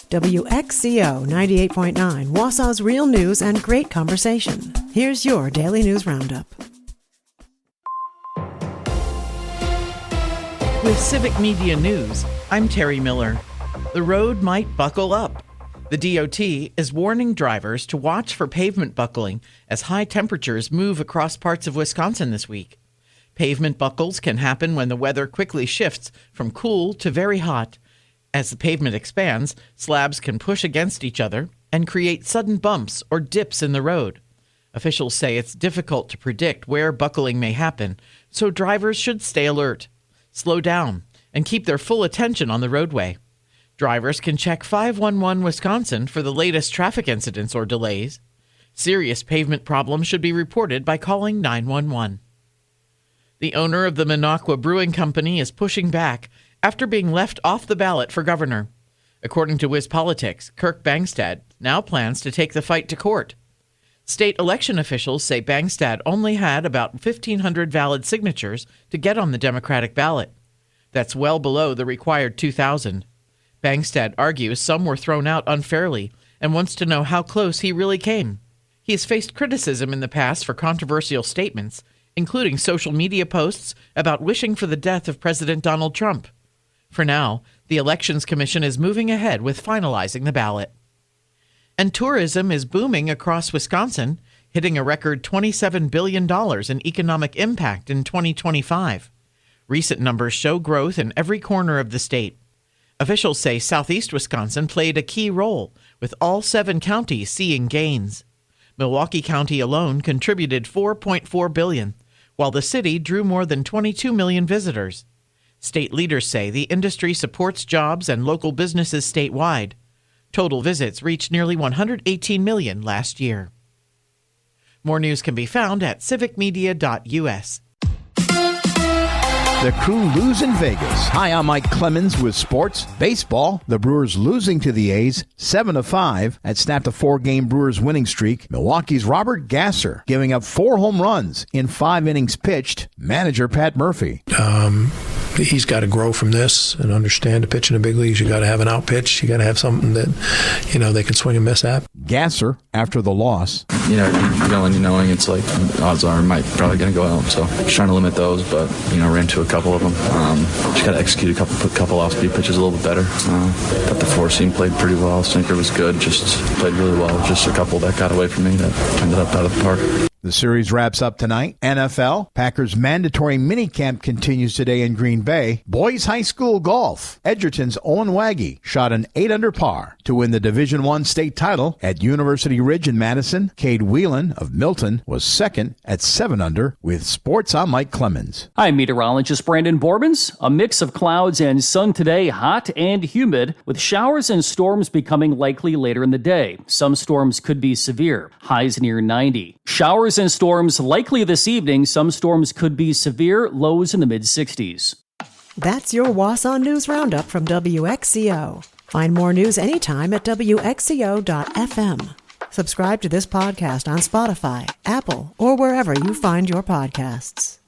WXCO 98.9, Wausau's real news and great conversation. Here's your Daily News Roundup. With Civic Media News, I'm Terry Miller. The road might buckle up. The DOT is warning drivers to watch for pavement buckling as high temperatures move across parts of Wisconsin this week. Pavement buckles can happen when the weather quickly shifts from cool to very hot. As the pavement expands, slabs can push against each other and create sudden bumps or dips in the road. Officials say it's difficult to predict where buckling may happen, so drivers should stay alert, slow down, and keep their full attention on the roadway. Drivers can check 511 Wisconsin for the latest traffic incidents or delays. Serious pavement problems should be reported by calling 911. The owner of the Minocqua Brewing Company is pushing back after being left off the ballot for governor. According to WisPolitics, Kirk Bangstad now plans to take the fight to court. State election officials say Bangstad only had about 1,500 valid signatures to get on the Democratic ballot. That's well below the required 2,000. Bangstad argues some were thrown out unfairly and wants to know how close he really came. He has faced criticism in the past for controversial statements, including social media posts about wishing for the death of President Donald Trump. For now, the Elections Commission is moving ahead with finalizing the ballot. And tourism is booming across Wisconsin, hitting a record $27 billion in economic impact in 2025. Recent numbers show growth in every corner of the state. Officials say Southeast Wisconsin played a key role, with all 7 counties seeing gains. Milwaukee County alone contributed $4.4 billion, while the city drew more than 22 million visitors. State leaders say the industry supports jobs and local businesses statewide. Total visits reached nearly 118 million last year. More news can be found at civicmedia.us. The Crew lose in Vegas. Hi, I'm Mike Clemens with sports. Baseball, the Brewers losing to the A's 7-5. That snapped a 4-game Brewers winning streak. Milwaukee's Robert Gasser giving up 4 home runs in 5 innings pitched. Manager Pat Murphy. He's got to grow from this and understand to pitch in the big leagues. You got to have an out pitch. You got to have something that, they can swing and miss at. Gasser, after the loss. Knowing it's like odds are probably going to go out. So just trying to limit those, but, ran to a couple of them. Just got to execute a couple off-speed pitches a little bit better. Thought the 4-seam played pretty well. Sinker was good. Just played really well. Just a couple that got away from me that ended up out of the park. The series wraps up tonight. NFL, Packers' mandatory minicamp continues today in Green Bay. Boys High School golf. Edgerton's Owen Waggy shot an 8-under par to win the Division I state title at University Ridge in Madison. Cade Whelan of Milton was second at 7-under. With sports, I'm Mike Clemens. Hi, meteorologist Brandon Borbens. A mix of clouds and sun today, hot and humid, with showers and storms becoming likely later in the day. Some storms could be severe. Highs near 90. Showers and storms likely this evening. Some storms could be severe, lows in the mid-60s. That's your Wausau News Roundup from WXCO. Find more news anytime at WXCO.FM. Subscribe to this podcast on Spotify, Apple, or wherever you find your podcasts.